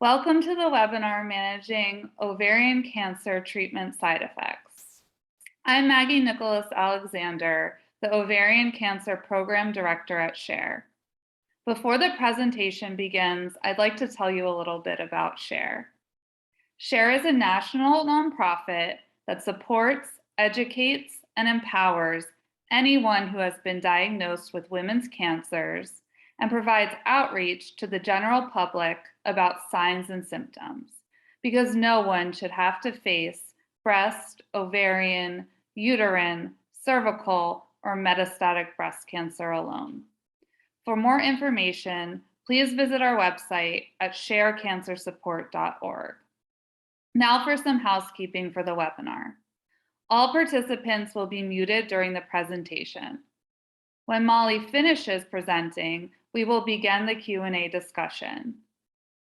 Welcome to the webinar, Managing Ovarian Cancer Treatment Side Effects. I'm Maggie Nicholas-Alexander, the Ovarian Cancer Program Director at SHARE. Before the presentation begins, I'd like to tell you a little bit about SHARE. SHARE is a national nonprofit that supports, educates, and empowers anyone who has been diagnosed with women's cancers and provides outreach to the general public about signs and symptoms, because no one should have to face breast, ovarian, uterine, cervical, or metastatic breast cancer alone. For more information, please visit our website at sharecancersupport.org. Now for some housekeeping for the webinar. All participants will be muted during the presentation. When Molly finishes presenting, we will begin the Q&A discussion.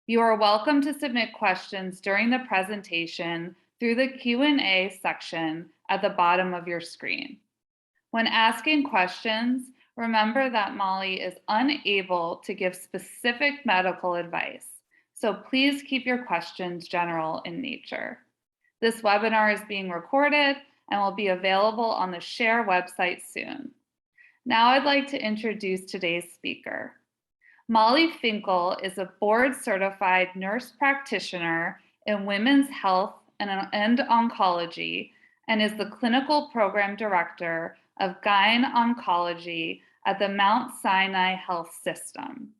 You are welcome to submit questions during the presentation through the Q&A section at the bottom of your screen. When asking questions, remember that Molly is unable to give specific medical advice, so please keep your questions general in nature. This webinar is being recorded and will be available on the SHARE website soon. Now I'd like to introduce today's speaker. Mollie Finkel is a board-certified nurse practitioner in women's health and oncology and is the clinical program director of GYN Oncology at the Mount Sinai Health System.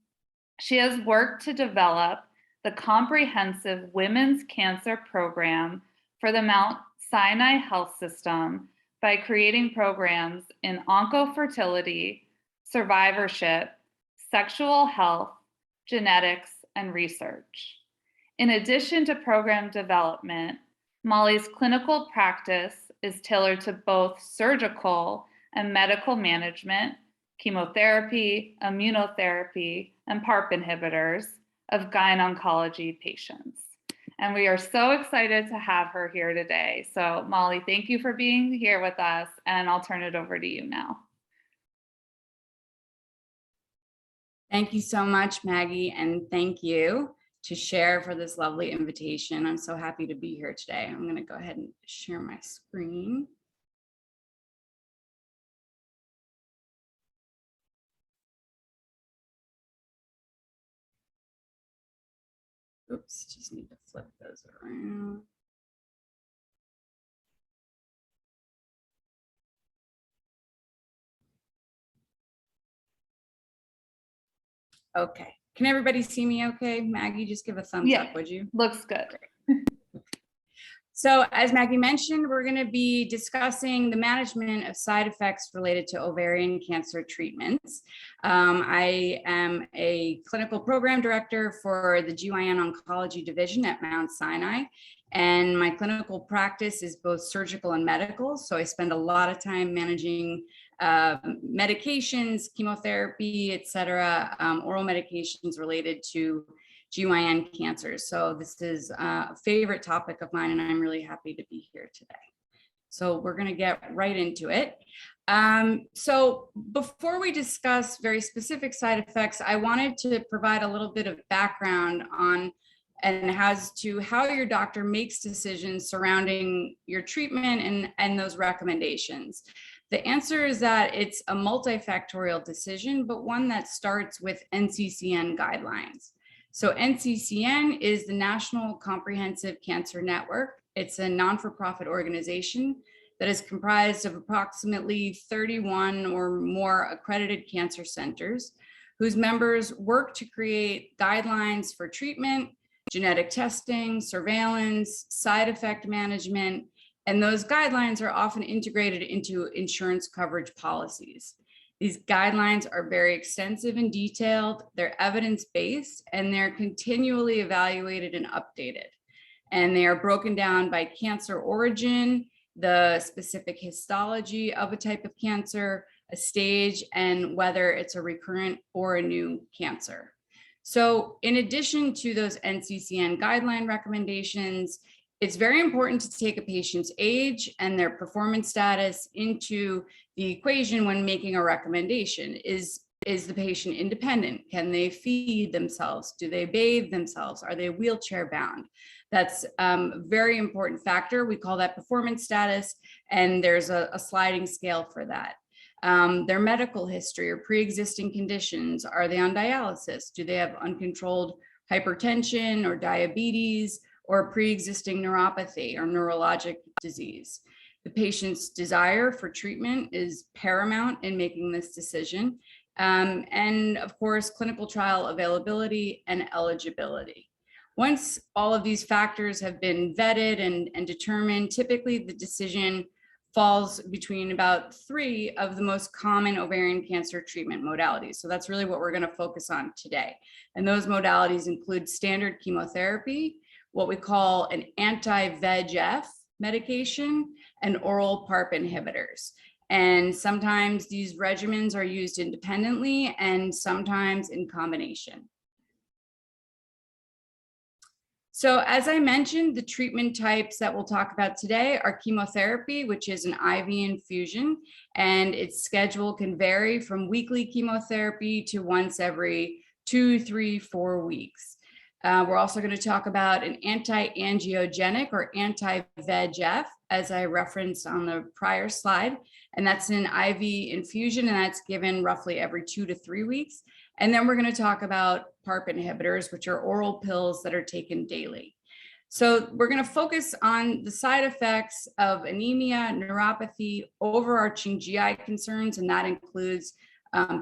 She has worked to develop the comprehensive women's cancer program for the Mount Sinai Health System by creating programs in oncofertility, survivorship, sexual health, genetics, and research. In addition to program development, Mollie's clinical practice is tailored to both surgical and medical management, chemotherapy, immunotherapy, and Parp inhibitors of GYN oncology patients. And we are so excited to have her here today. So Mollie, thank you for being here with us, and I'll turn it over to you now. Thank you so much, Maggie, and thank you to SHARE for this lovely invitation. I'm so happy to be here today. I'm going to go ahead and share my screen. Oops, just need to flip those around. Okay, can everybody see me okay? Maggie, just give a thumbs up, would you? Looks good. So as Maggie mentioned, we're going to be discussing the management of side effects related to ovarian cancer treatments. I am a clinical program director for the GYN Oncology division at Mount Sinai, and my clinical practice is both surgical and medical. So I spend a lot of time managing medications, chemotherapy, et cetera, oral medications related to GYN cancers. So this is a favorite topic of mine, and I'm really happy to be here today. So we're going to get right into it. So before we discuss very specific side effects, I wanted to provide a little bit of background on and as to how your doctor makes decisions surrounding your treatment and those recommendations. The answer is that it's a multifactorial decision, but one that starts with NCCN guidelines. So NCCN is the National Comprehensive Cancer Network. It's a non-for-profit organization that is comprised of approximately 31 or more accredited cancer centers whose members work to create guidelines for treatment, genetic testing, surveillance, side effect management, and those guidelines are often integrated into insurance coverage policies. These guidelines are very extensive and detailed, they're evidence-based, and they're continually evaluated and updated. And they are broken down by cancer origin, the specific histology of a type of cancer, a stage, and whether it's a recurrent or a new cancer. So in addition to those NCCN guideline recommendations, it's very important to take a patient's age and their performance status into the equation when making a recommendation. Is Is the patient independent? Can they feed themselves? Do they bathe themselves? Are they wheelchair bound? That's a very important factor. We call that performance status, and there's a sliding scale for that. Their medical history or pre-existing conditions. Are they on dialysis? Do they have uncontrolled hypertension or diabetes or pre-existing neuropathy or neurologic disease? The patient's desire for treatment is paramount in making this decision. And of course, clinical trial availability and eligibility. Once all of these factors have been vetted and determined, typically the decision falls between about 3 of the most common ovarian cancer treatment modalities. So that's really what we're going to focus on today. And those modalities include standard chemotherapy, what we call an anti-VEGF medication, and oral Parp inhibitors. And sometimes these regimens are used independently and sometimes in combination. So as I mentioned, the treatment types that we'll talk about today are chemotherapy, which is an IV infusion, and its schedule can vary from weekly chemotherapy to once every 2, 3, 4 weeks. We're also going to talk about an anti-angiogenic or anti-VEGF, as I referenced on the prior slide, and that's an IV infusion, and that's given roughly every 2 to 3 weeks. And then we're going to talk about Parp inhibitors, which are oral pills that are taken daily. So we're going to focus on the side effects of anemia, neuropathy, overarching GI concerns, and that includes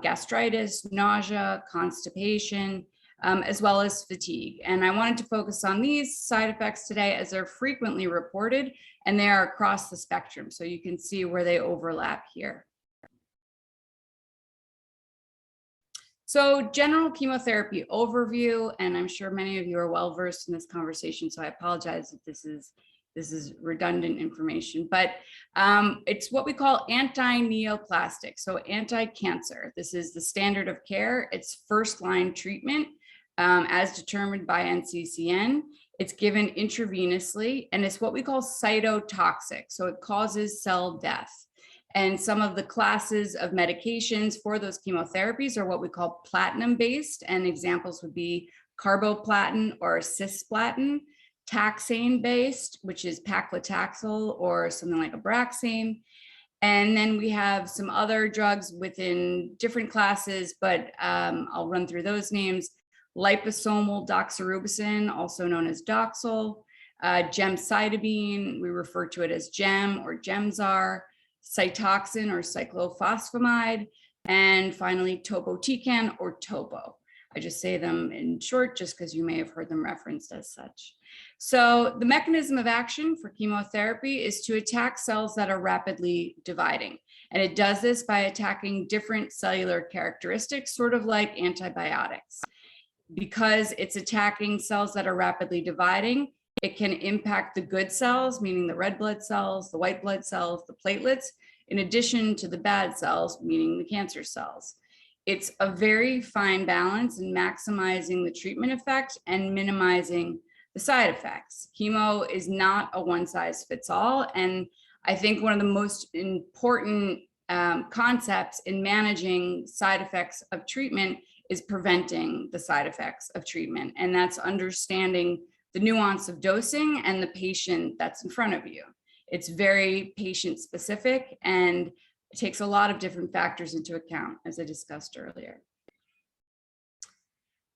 gastritis, nausea, constipation, as well as fatigue. And I wanted to focus on these side effects today as they're frequently reported, and they are across the spectrum. So you can see where they overlap here. So general chemotherapy overview, and I'm sure many of you are well versed in this conversation, so I apologize if this is redundant information, but it's what we call anti-neoplastic, so anti-cancer. This is the standard of care. It's first-line treatment as determined by NCCN. It's given intravenously, and it's what we call cytotoxic, so it causes cell death. And some of the classes of medications for those chemotherapies are what we call platinum-based, and examples would be carboplatin or cisplatin, taxane-based, which is paclitaxel or something like Abraxane. And then we have some other drugs within different classes, but I'll run through those names. Liposomal doxorubicin, also known as Doxel, gemcitabine, we refer to it as Gem or Gemzar, Cytoxan or cyclophosphamide, and finally topotecan or topo. I just say them in short just because you may have heard them referenced as such. So the mechanism of action for chemotherapy is to attack cells that are rapidly dividing. And it does this by attacking different cellular characteristics, sort of like antibiotics. Because it's attacking cells that are rapidly dividing, it can impact the good cells, meaning the red blood cells, the white blood cells, the platelets, in addition to the bad cells, meaning the cancer cells. It's a very fine balance in maximizing the treatment effect and minimizing the side effects. Chemo is not a one-size-fits-all, and I think one of the most important concepts in managing side effects of treatment is preventing the side effects of treatment, and that's understanding the nuance of dosing and the patient that's in front of you. It's very patient specific, and it takes a lot of different factors into account, as I discussed earlier.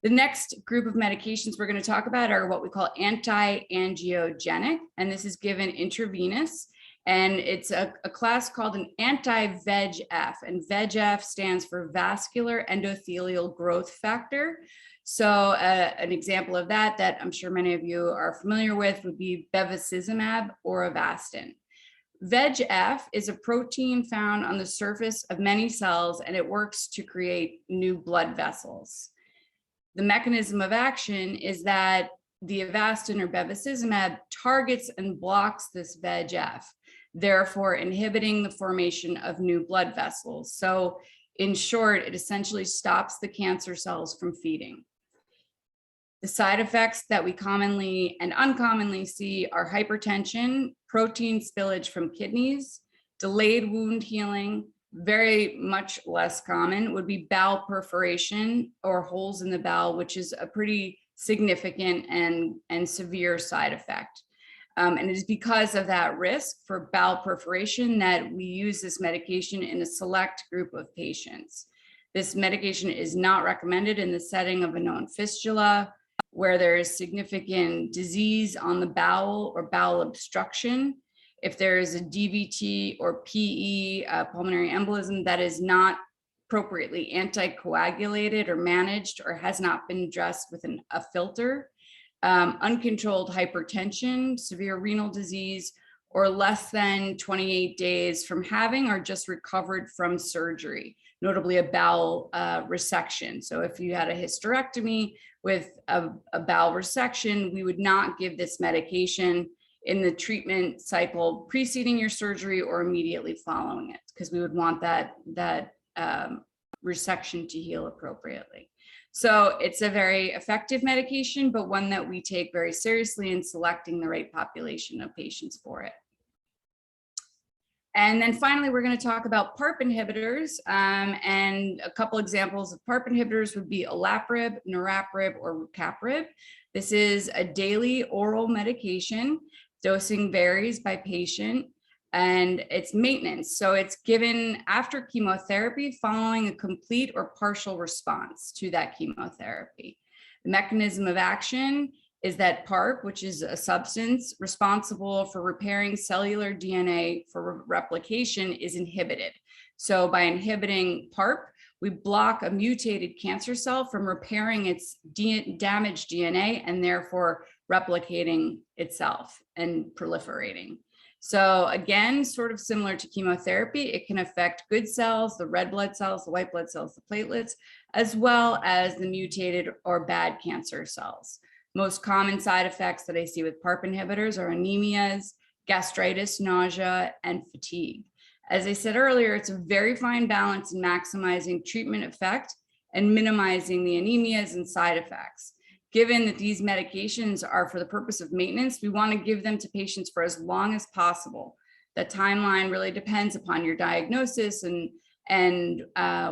The next group of medications we're going to talk about are what we call anti-angiogenic, and this is given intravenous, and it's a class called an anti-VEGF, and VEGF stands for vascular endothelial growth factor. So an example of that I'm sure many of you are familiar with would be Bevicizumab or Avastin. VEGF is a protein found on the surface of many cells, and it works to create new blood vessels. The mechanism of action is that the Avastin or Bevicizumab targets and blocks this VEGF, therefore inhibiting the formation of new blood vessels. So in short, it essentially stops the cancer cells from feeding. The side effects that we commonly and uncommonly see are hypertension, protein spillage from kidneys, delayed wound healing, very much less common would be bowel perforation or holes in the bowel, which is a pretty significant and severe side effect. And it is because of that risk for bowel perforation that we use this medication in a select group of patients. This medication is not recommended in the setting of a known fistula, where there is significant disease on the bowel or bowel obstruction. If there is a DVT or PE, pulmonary embolism, that is not appropriately anticoagulated or managed or has not been addressed with a filter. Uncontrolled hypertension, severe renal disease, or less than 28 days from having or just recovered from surgery, notably a bowel resection. So if you had a hysterectomy with a bowel resection, we would not give this medication in the treatment cycle preceding your surgery or immediately following it, because we would want that resection to heal appropriately. So it's a very effective medication, but one that we take very seriously in selecting the right population of patients for it. And then finally, we're going to talk about Parp inhibitors, and a couple examples of Parp inhibitors would be olaparib, niraparib, or rucaparib. This is a daily oral medication. Dosing varies by patient, and it's maintenance. So it's given after chemotherapy following a complete or partial response to that chemotherapy. The mechanism of action is that Parp, which is a substance responsible for repairing cellular DNA for replication, is inhibited. So by inhibiting Parp, we block a mutated cancer cell from repairing its damaged DNA and therefore replicating itself and proliferating. So again, sort of similar to chemotherapy, it can affect good cells, the red blood cells, the white blood cells, the platelets, as well as the mutated or bad cancer cells. Most common side effects that I see with Parp inhibitors are anemias, gastritis, nausea, and fatigue. As I said earlier, it's a very fine balance in maximizing treatment effect and minimizing the anemias and side effects. Given that these medications are for the purpose of maintenance, we want to give them to patients for as long as possible. The timeline really depends upon your diagnosis and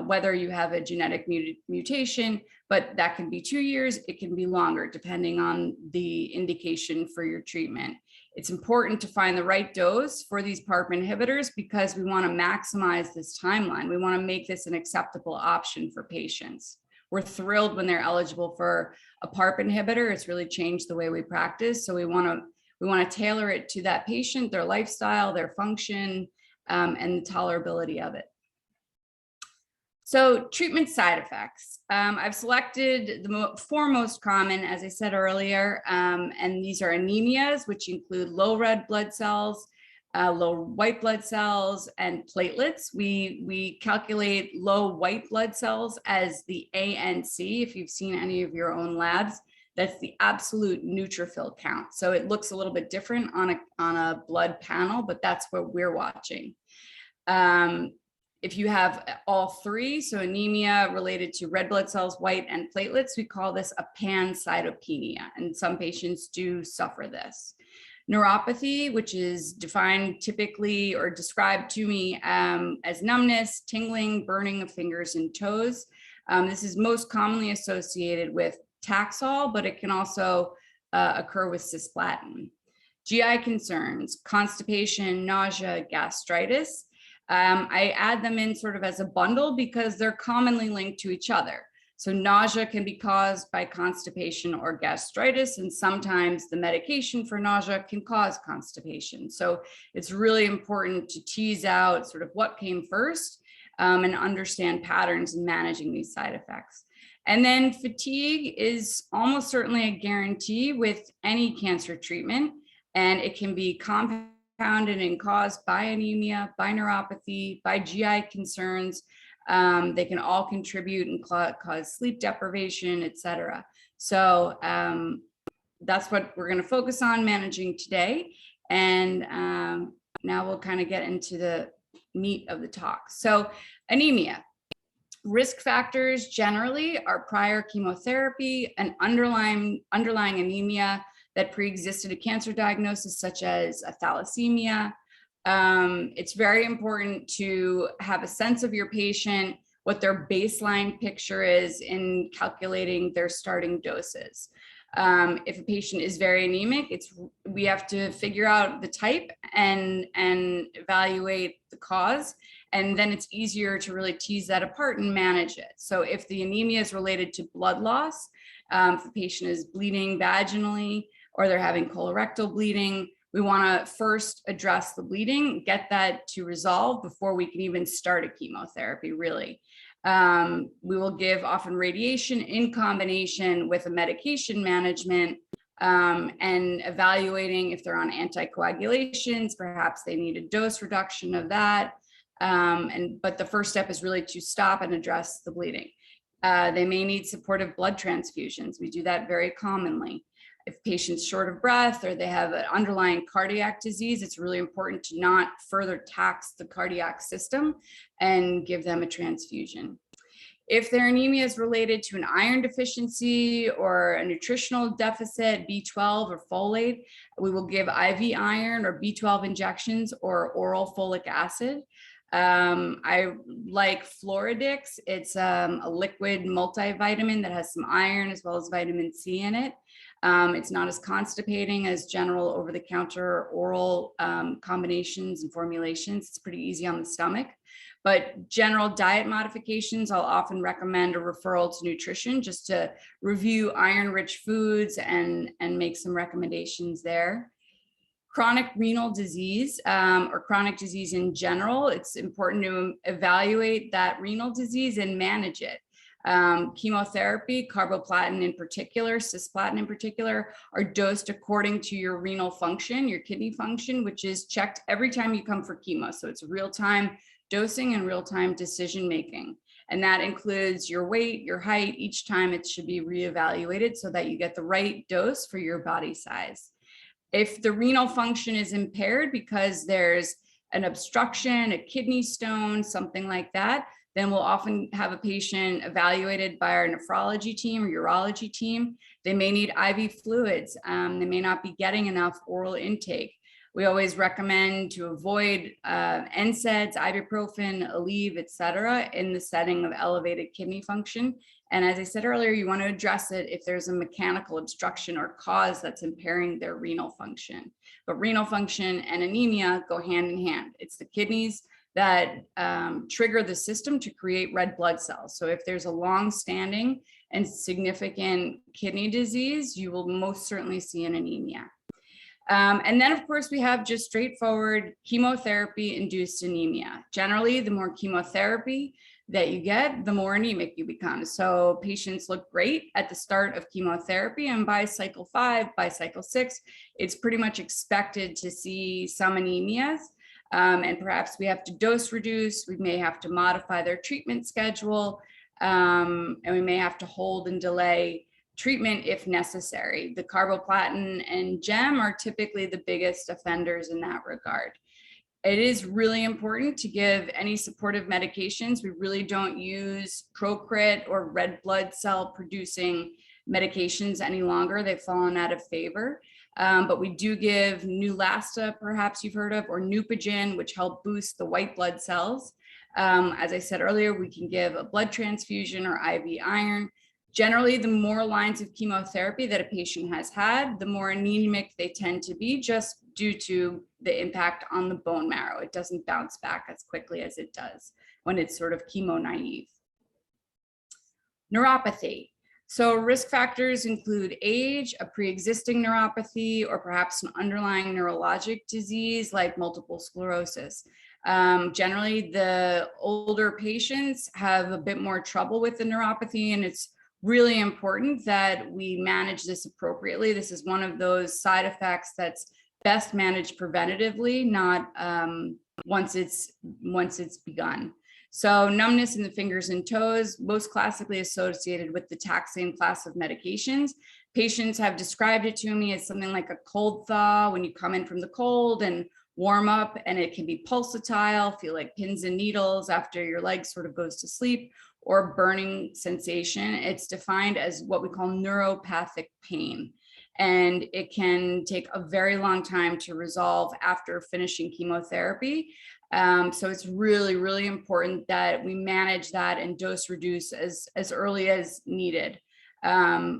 whether you have a genetic mutation, but that can be 2 years, it can be longer, depending on the indication for your treatment. It's important to find the right dose for these Parp inhibitors because we want to maximize this timeline. We want to make this an acceptable option for patients. We're thrilled when they're eligible for a Parp inhibitor. It's really changed the way we practice. So we want to tailor it to that patient, their lifestyle, their function, and the tolerability of it. So treatment side effects. I've selected the four most common, as I said earlier, and these are anemias, which include low red blood cells, low white blood cells, and platelets. We calculate low white blood cells as the ANC. If you've seen any of your own labs, that's the absolute neutrophil count. So it looks a little bit different on a blood panel, but that's what we're watching. If you have all three, so anemia related to red blood cells, white, and platelets, we call this a pancytopenia, and some patients do suffer this. Neuropathy, which is defined typically or described to me as numbness, tingling, burning of fingers and toes. This is most commonly associated with Taxol, but it can also occur with cisplatin. GI concerns, constipation, nausea, gastritis. I add them in sort of as a bundle because they're commonly linked to each other. So nausea can be caused by constipation or gastritis, and sometimes the medication for nausea can cause constipation. So it's really important to tease out sort of what came first and understand patterns in managing these side effects. And then fatigue is almost certainly a guarantee with any cancer treatment, and it can be compounded and caused by anemia, by neuropathy, by GI concerns. They can all contribute and cause sleep deprivation, et cetera. So that's what we're going to focus on managing today. And now we'll kind of get into the meat of the talk. So anemia. Risk factors generally are prior chemotherapy, an underlying anemia that pre-existed a cancer diagnosis such as a thalassemia, It's very important to have a sense of your patient, what their baseline picture is in calculating their starting doses. If a patient is very anemic, we have to figure out the type and evaluate the cause, and then it's easier to really tease that apart and manage it. So if the anemia is related to blood loss, if the patient is bleeding vaginally or they're having colorectal bleeding, we want to first address the bleeding, get that to resolve before we can even start a chemotherapy, really. We will give often radiation in combination with a medication management, and evaluating if they're on anticoagulations, perhaps they need a dose reduction of that. But the first step is really to stop and address the bleeding. They may need supportive blood transfusions. We do that very commonly. If patients short of breath or they have an underlying cardiac disease, it's really important to not further tax the cardiac system and give them a transfusion. If their anemia is related to an iron deficiency or a nutritional deficit, B12 or folate, we will give IV iron or B12 injections or oral folic acid. I like Floridix. It's a liquid multivitamin that has some iron as well as vitamin C in it. It's not as constipating as general over-the-counter oral combinations and formulations. It's pretty easy on the stomach. But general diet modifications, I'll often recommend a referral to nutrition just to review iron-rich foods and make some recommendations there. Chronic renal disease or chronic disease in general, it's important to evaluate that renal disease and manage it. Chemotherapy, carboplatin in particular, cisplatin in particular, are dosed according to your renal function, your kidney function, which is checked every time you come for chemo. So it's real-time dosing and real-time decision-making. And that includes your weight, your height. Each time it should be reevaluated so that you get the right dose for your body size. If the renal function is impaired because there's an obstruction, a kidney stone, something like that, then we'll often have a patient evaluated by our nephrology team or urology team. They may need IV fluids. They may not be getting enough oral intake. We always recommend to avoid NSAIDs, ibuprofen, Aleve, et cetera, in the setting of elevated kidney function. And as I said earlier, you want to address it if there's a mechanical obstruction or cause that's impairing their renal function. But renal function and anemia go hand in hand. It's the kidneys that trigger the system to create red blood cells. So if there's a long-standing and significant kidney disease, you will most certainly see an anemia. And then, of course, we have just straightforward chemotherapy-induced anemia. Generally, the more chemotherapy that you get, the more anemic you become. So patients look great at the start of chemotherapy, and by cycle 5, by cycle 6, it's pretty much expected to see some anemias. And perhaps we have to dose reduce, we may have to modify their treatment schedule, and we may have to hold and delay treatment if necessary. The carboplatin and GEM are typically the biggest offenders in that regard. It is really important to give any supportive medications. We really don't use Procrit or red blood cell producing medications any longer. They've fallen out of favor. But we do give Neulasta, perhaps you've heard of, or Neupogen, which help boost the white blood cells. As I said earlier, we can give a blood transfusion or IV iron. Generally, the more lines of chemotherapy that a patient has had, the more anemic they tend to be, just due to the impact on the bone marrow. It doesn't bounce back as quickly as it does when it's sort of chemo naive. Neuropathy. So risk factors include age, a pre-existing neuropathy, or perhaps an underlying neurologic disease like multiple sclerosis. Generally, the older patients have a bit more trouble with the neuropathy, and it's really important that we manage this appropriately. This is one of those side effects that's best managed preventatively, not once it's begun. So numbness in the fingers and toes, most classically associated with the taxane class of medications. Patients have described it to me as something like a cold thaw when you come in from the cold and warm up, and it can be pulsatile, feel like pins and needles after your leg sort of goes to sleep, or burning sensation. It's defined as what we call neuropathic pain. and it can take a very long time to resolve after finishing chemotherapy. So it's really, really important that we manage that and dose reduce as early as needed.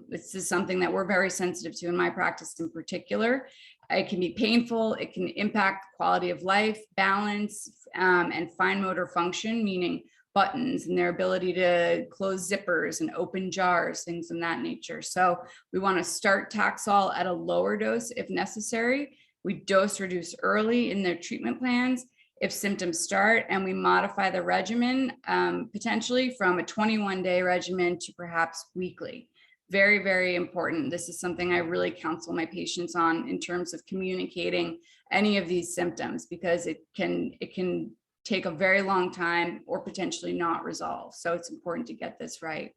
This is something that we're very sensitive to in my practice in particular. It can be painful, it can impact quality of life, balance, and fine motor function, meaning buttons and their ability to close zippers and open jars, things of that nature. So we want to start Taxol at a lower dose if necessary. We dose reduce early in their treatment plans if symptoms start, and we modify the regimen potentially from a 21-day regimen to perhaps weekly. Very, very important. This is something I really counsel my patients on in terms of communicating any of these symptoms, because it can take a very long time or potentially not resolve. So it's important to get this right.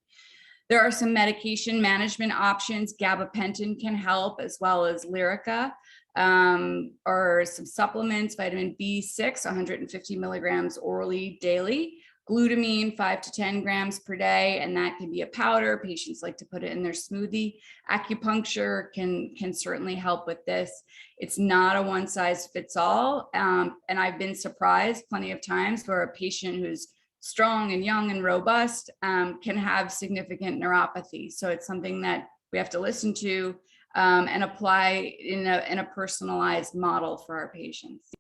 There are some medication management options. Gabapentin can help, as well as Lyrica, or some supplements, vitamin B6, 150 milligrams orally daily, glutamine 5 to 10 grams per day, and that can be a powder. Patients like to put it in their smoothie. Acupuncture can certainly help with this. It's not a one size fits all, and I've been surprised plenty of times where a patient who's strong and young and robust can have significant neuropathy. So it's something that we have to listen to and apply in a personalized model for our patients.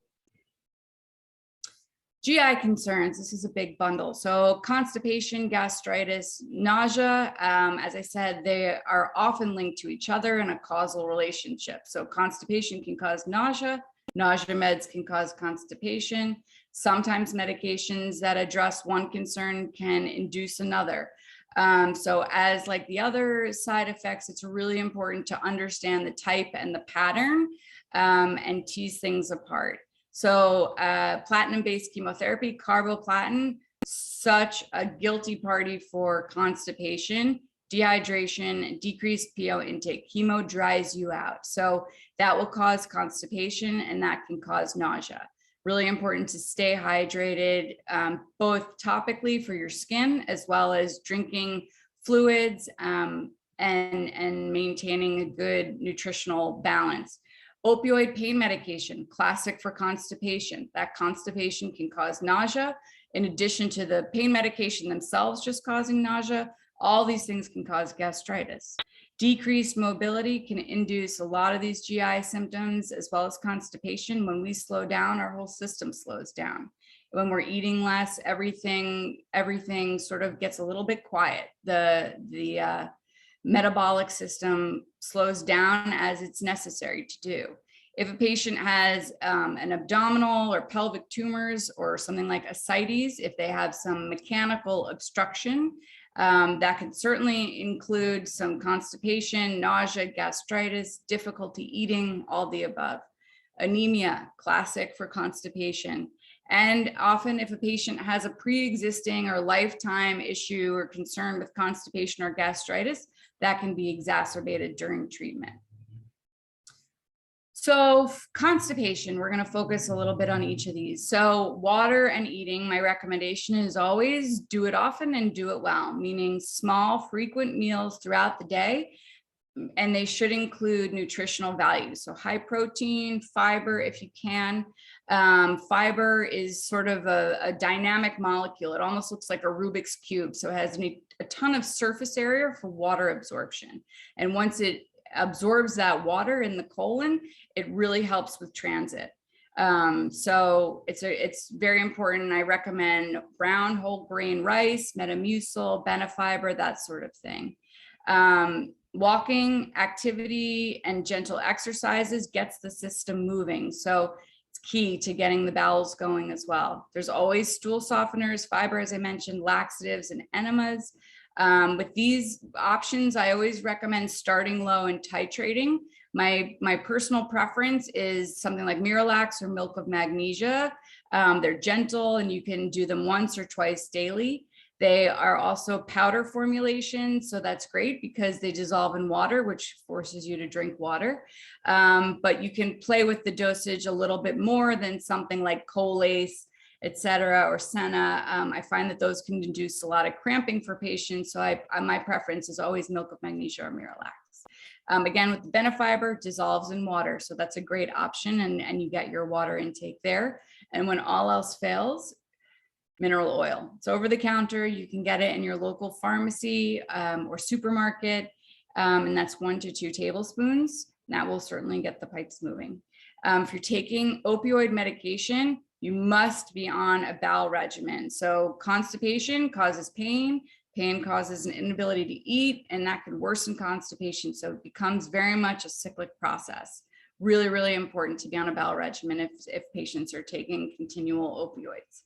GI concerns, this is a big bundle. So constipation, gastritis, nausea, as I said, they are often linked to each other in a causal relationship. So constipation can cause nausea meds can cause constipation. Sometimes medications that address one concern can induce another. So as like the other side effects, it's really important to understand the type and the pattern and tease things apart. So platinum-based chemotherapy, carboplatin, such a guilty party for constipation, dehydration, decreased PO intake. Chemo dries you out. So that will cause constipation and that can cause nausea. Really important to stay hydrated, both topically for your skin, as well as drinking fluids and maintaining a good nutritional balance. Opioid pain medication, classic for constipation. That constipation can cause nausea. In addition to the pain medication themselves just causing nausea, all these things can cause gastritis. Decreased mobility can induce a lot of these GI symptoms, as well as constipation. When we slow down, our whole system slows down. When we're eating less, everything sort of gets a little bit quiet. The metabolic system slows down as it's necessary to do. If a patient has an abdominal or pelvic tumors or something like ascites, if they have some mechanical obstruction, that can certainly include some constipation, nausea, gastritis, difficulty eating, all the above. Anemia, classic for constipation. And often if a patient has a pre-existing or lifetime issue or concern with constipation or gastritis, that can be exacerbated during treatment. So constipation, we're going to focus a little bit on each of these. So water and eating, my recommendation is always do it often and do it well, meaning small, frequent meals throughout the day. And they should include nutritional value. So high protein, fiber, if you can. Fiber is sort of a dynamic molecule. It almost looks like a Rubik's Cube. So it has a ton of surface area for water absorption. And once it absorbs that water in the colon, it really helps with transit. So it's very important. I recommend brown whole grain rice, Metamucil, Benefiber, that sort of thing. Walking, activity, and gentle exercises gets the system moving. So it's key to getting the bowels going as well. There's always stool softeners, fiber, as I mentioned, laxatives, and enemas. With these options, I always recommend starting low and titrating. My personal preference is something like Miralax or milk of magnesia. They're gentle and you can do them once or twice daily. They are also powder formulation, so that's great because they dissolve in water, which forces you to drink water. But you can play with the dosage a little bit more than something like Colace, etc., or Senna. I find that those can induce a lot of cramping for patients, so my preference is always milk of magnesia or Miralax. Again, with the benefiber, dissolves in water. So that's a great option, and you get your water intake there. And when all else fails, mineral oil. It's over the counter. You can get it in your local pharmacy or supermarket. And that's 1 to 2 tablespoons. That will certainly get the pipes moving. If you're taking opioid medication, you must be on a bowel regimen. So constipation causes pain. Pain causes an inability to eat, and that could worsen constipation. So it becomes very much a cyclic process. Really, really important to be on a bowel regimen if patients are taking continual opioids.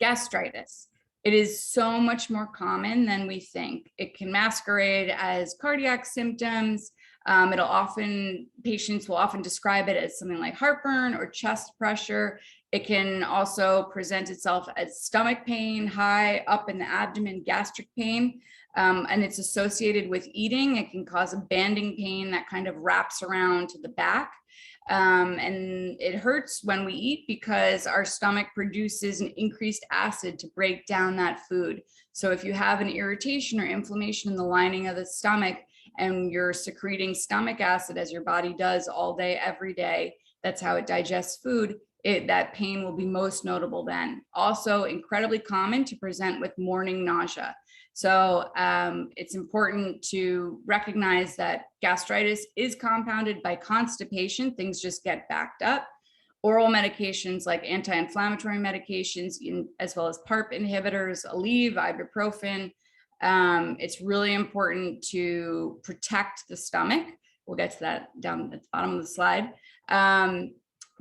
Gastritis. It is so much more common than we think. It can masquerade as cardiac symptoms. Patients will often describe it as something like heartburn or chest pressure. It can also present itself as stomach pain, high up in the abdomen, gastric pain, and it's associated with eating. It can cause a banding pain that kind of wraps around to the back. And it hurts when we eat because our stomach produces an increased acid to break down that food. So if you have an irritation or inflammation in the lining of the stomach and you're secreting stomach acid, as your body does all day, every day, that's how it digests food, that pain will be most notable then. Also incredibly common to present with morning nausea. So it's important to recognize that gastritis is compounded by constipation. Things just get backed up. Oral medications like anti-inflammatory medications, as well as Parp inhibitors, Aleve, ibuprofen. It's really important to protect the stomach. We'll get to that down at the bottom of the slide.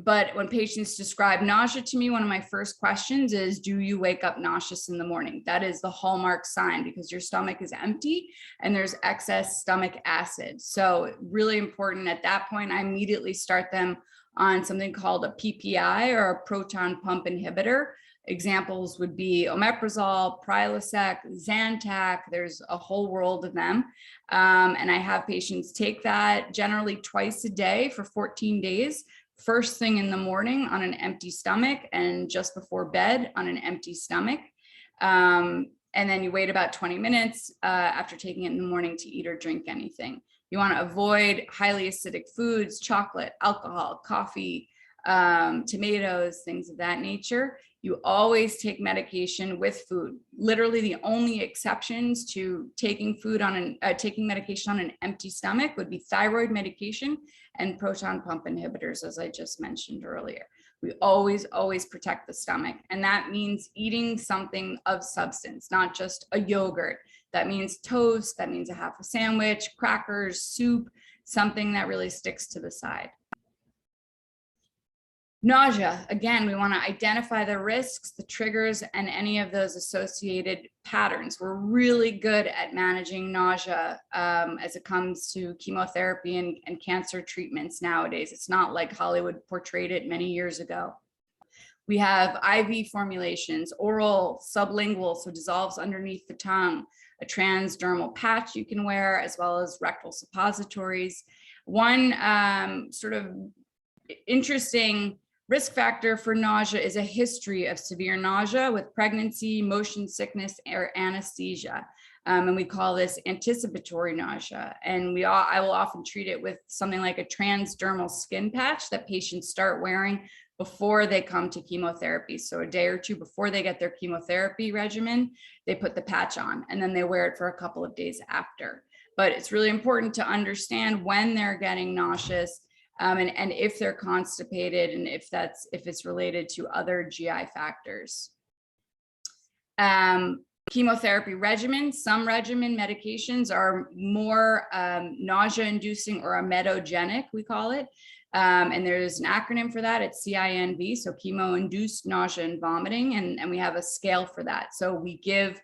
But when patients describe nausea to me, one of my first questions is, do you wake up nauseous in the morning? That is the hallmark sign, because your stomach is empty and there's excess stomach acid. So really important at that point, I immediately start them on something called a PPI, or a proton pump inhibitor. Examples would be omeprazole, Prilosec, Zantac. There's a whole world of them. And I have patients take that generally twice a day for 14 days. First thing in the morning on an empty stomach, and just before bed on an empty stomach. And then you wait about 20 minutes after taking it in the morning to eat or drink anything. You want to avoid highly acidic foods, chocolate, alcohol, coffee, tomatoes, things of that nature. You always take medication with food. Literally the only exceptions to taking medication on an empty stomach would be thyroid medication and proton pump inhibitors, as I just mentioned earlier. We always protect the stomach. And that means eating something of substance, not just a yogurt. That means toast, that means a half a sandwich, crackers, soup, something that really sticks to the side. Nausea, again, we want to identify the risks, the triggers, and any of those associated patterns. We're really good at managing nausea as it comes to chemotherapy and cancer treatments nowadays. It's not like Hollywood portrayed it many years ago. We have IV formulations, oral, sublingual, so dissolves underneath the tongue, a transdermal patch you can wear, as well as rectal suppositories. One sort of interesting risk factor for nausea is a history of severe nausea with pregnancy, motion sickness, or anesthesia. And we call this anticipatory nausea. And I will often treat it with something like a transdermal skin patch that patients start wearing before they come to chemotherapy. So a day or two before they get their chemotherapy regimen, they put the patch on, and then they wear it for a couple of days after. But it's really important to understand when they're getting nauseous, and if they're constipated, and if it's related to other GI factors. Chemotherapy regimen, some regimen medications are more nausea-inducing or emetogenic, we call it. And there's an acronym for that, it's CINV, so chemo-induced nausea and vomiting, and we have a scale for that. So we give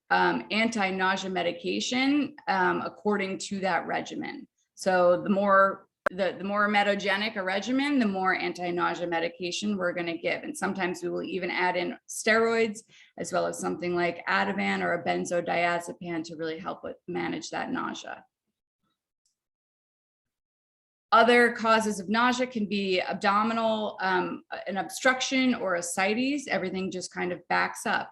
anti-nausea medication according to that regimen. So the more emetogenic a regimen, the more anti-nausea medication we're going to give. And sometimes we will even add in steroids, as well as something like Ativan or a benzodiazepam to really help manage that nausea. Other causes of nausea can be abdominal, an obstruction or ascites. Everything just kind of backs up.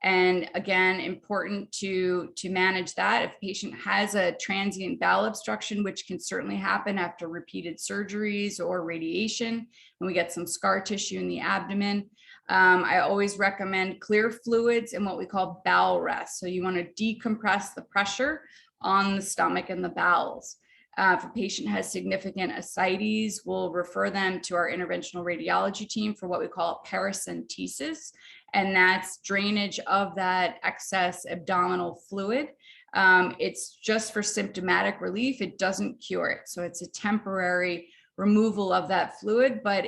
And again, important to manage that. If a patient has a transient bowel obstruction, which can certainly happen after repeated surgeries or radiation, and we get some scar tissue in the abdomen, I always recommend clear fluids and what we call bowel rest. So you want to decompress the pressure on the stomach and the bowels. If a patient has significant ascites, we'll refer them to our interventional radiology team for what we call paracentesis, and that's drainage of that excess abdominal fluid. It's just for symptomatic relief. It doesn't cure it. So it's a temporary removal of that fluid, but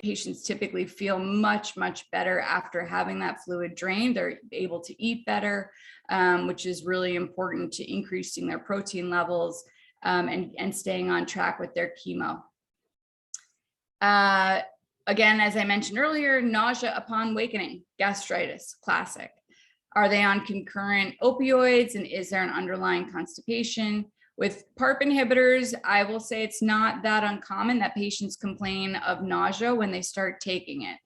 patients typically feel much, much better after having that fluid drained. They're able to eat better, which is really important to increasing their protein levels and staying on track with their chemo. Again, as I mentioned earlier, nausea upon awakening, gastritis, classic. Are they on concurrent opioids, and is there an underlying constipation? With PARP inhibitors, I will say it's not that uncommon that patients complain of nausea when they start taking it.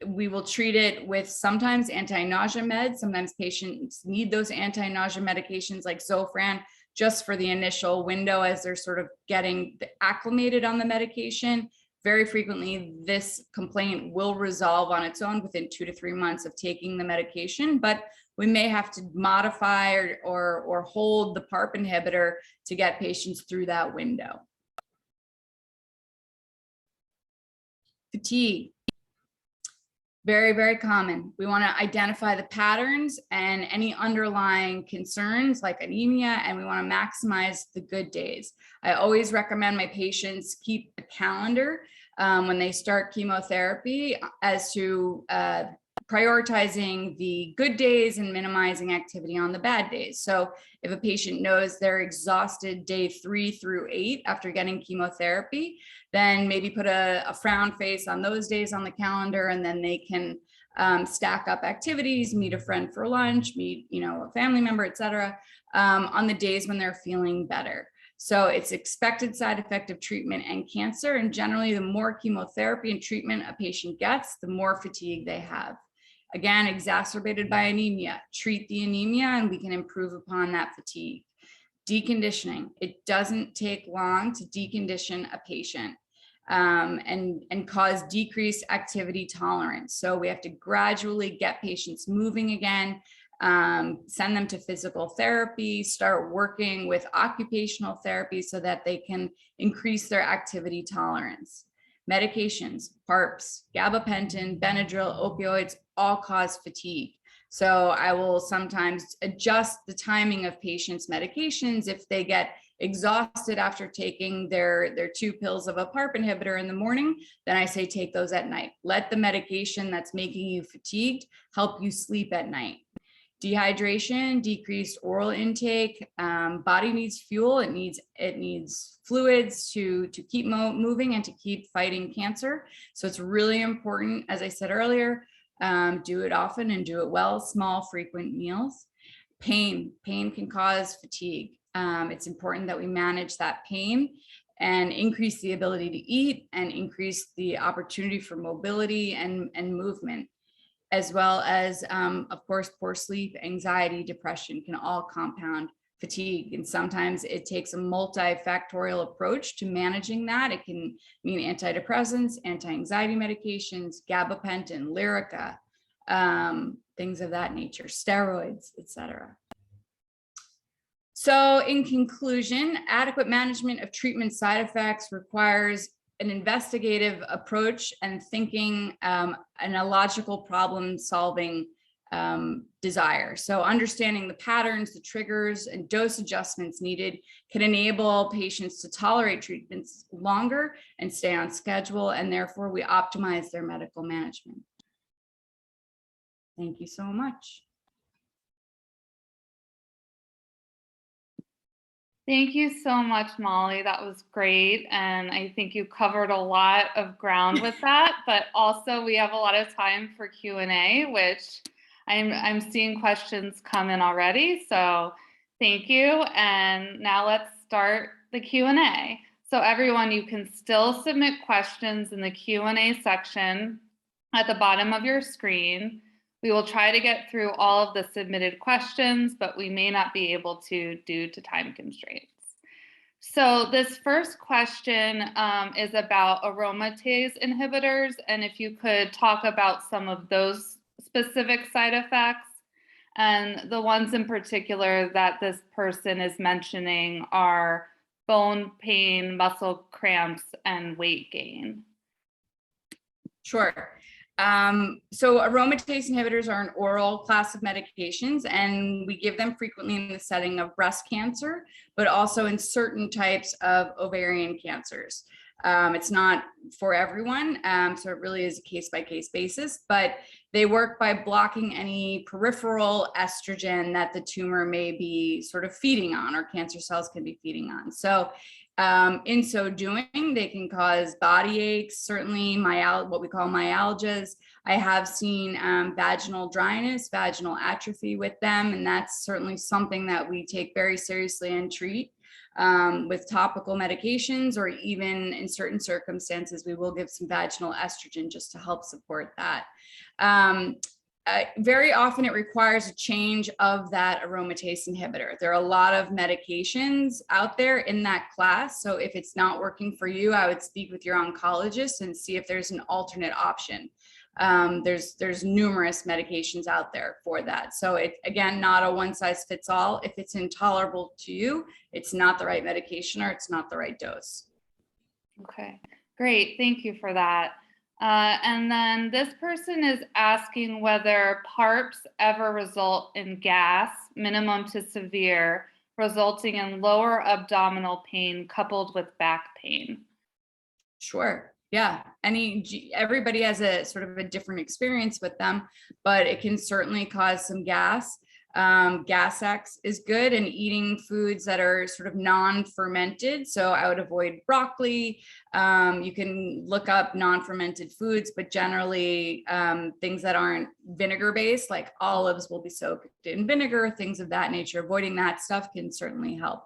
We will treat it with sometimes anti-nausea meds. Sometimes patients need those anti-nausea medications like Zofran just for the initial window as they're sort of getting acclimated on the medication. Very frequently, this complaint will resolve on its own within 2 to 3 months of taking the medication, but we may have to modify or hold the PARP inhibitor to get patients through that window. Fatigue. Very, very common. We want to identify the patterns and any underlying concerns like anemia, and we want to maximize the good days. I always recommend my patients keep a calendar when they start chemotherapy as to prioritizing the good days and minimizing activity on the bad days. So if a patient knows they're exhausted day 3 through 8 after getting chemotherapy, then maybe put a frown face on those days on the calendar, and then they can stack up activities, meet a friend for lunch, meet a family member, etc., on the days when they're feeling better. So it's expected side effect of treatment and cancer, and generally the more chemotherapy and treatment a patient gets, the more fatigue they have. Again, exacerbated by anemia, treat the anemia and we can improve upon that fatigue. Deconditioning. It doesn't take long to decondition a patient and cause decreased activity tolerance. So we have to gradually get patients moving again, send them to physical therapy, start working with occupational therapy so that they can increase their activity tolerance. Medications, PARPs, gabapentin, Benadryl, opioids, all cause fatigue. So I will sometimes adjust the timing of patients' medications. If they get exhausted after taking their 2 pills of a PARP inhibitor in the morning, then I say take those at night. Let the medication that's making you fatigued help you sleep at night. Dehydration, decreased oral intake, body needs fuel, it needs fluids to keep moving and to keep fighting cancer. So it's really important, as I said earlier, do it often and do it well, small, frequent meals. Pain can cause fatigue. It's important that we manage that pain and increase the ability to eat and increase the opportunity for mobility and movement, as well as, of course, poor sleep, anxiety, depression can all compound fatigue. And sometimes it takes a multifactorial approach to managing that. It can mean antidepressants, anti-anxiety medications, gabapentin, Lyrica, things of that nature, steroids, etc. So in conclusion, adequate management of treatment side effects requires an investigative approach and thinking and a logical problem solving desire. So understanding the patterns, the triggers, and dose adjustments needed can enable patients to tolerate treatments longer and stay on schedule, and therefore we optimize their medical management. Thank you so much. Thank you so much, Molly. That was great. And I think you covered a lot of ground with that, but also we have a lot of time for Q&A, which I'm seeing questions come in already. So thank you. And now let's start the Q&A. So everyone, you can still submit questions in the Q&A section at the bottom of your screen. We will try to get through all of the submitted questions, but we may not be able to due to time constraints. So this first question is about aromatase inhibitors, and if you could talk about some of those specific side effects. And the ones in particular that this person is mentioning are bone pain, muscle cramps, and weight gain. Sure. So aromatase inhibitors are an oral class of medications, and we give them frequently in the setting of breast cancer, but also in certain types of ovarian cancers. It's not for everyone, so it really is a case-by-case basis, but they work by blocking any peripheral estrogen that the tumor may be sort of feeding on, or cancer cells can be feeding on. So in so doing, they can cause body aches, certainly what we call myalgias. I have seen vaginal dryness, vaginal atrophy with them, and that's certainly something that we take very seriously and treat with topical medications, or even in certain circumstances, we will give some vaginal estrogen just to help support that. Very often it requires a change of that aromatase inhibitor. There are a lot of medications out there in that class. So if it's not working for you, I would speak with your oncologist and see if there's an alternate option. There's numerous medications out there for that. So it's, again, not a one size fits all. If it's intolerable to you, it's not the right medication or it's not the right dose. Okay, great. Thank you for that. And then this person is asking whether PARPs ever result in gas, minimum to severe, resulting in lower abdominal pain coupled with back pain. Sure. Yeah. Everybody has a sort of a different experience with them, but it can certainly cause some gas. Gas X is good, and eating foods that are sort of non-fermented. So I would avoid broccoli. You can look up non-fermented foods, but generally things that aren't vinegar based, like olives will be soaked in vinegar, things of that nature. Avoiding that stuff can certainly help.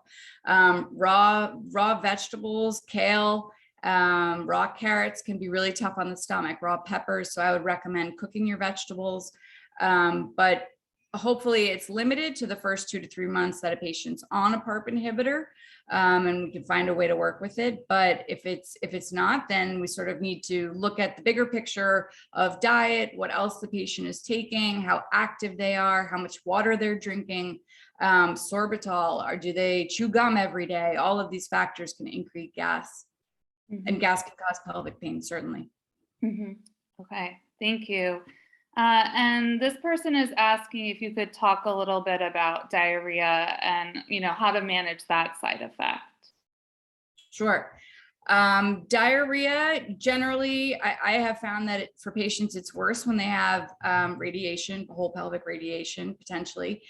Raw vegetables, kale, raw carrots can be really tough on the stomach, raw peppers. So I would recommend cooking your vegetables, but hopefully it's limited to the first 2 to 3 months that a patient's on a PARP inhibitor, and we can find a way to work with it. But if it's not, then we sort of need to look at the bigger picture of diet, what else the patient is taking, how active they are, how much water they're drinking, sorbitol, or do they chew gum every day? All of these factors can increase gas, and gas can cause pelvic pain, certainly. Okay, thank you. And this person is asking if you could talk a little bit about diarrhea and, how to manage that side effect. Sure. Diarrhea, generally, I have found that for patients, it's worse when they have radiation, whole pelvic radiation, potentially.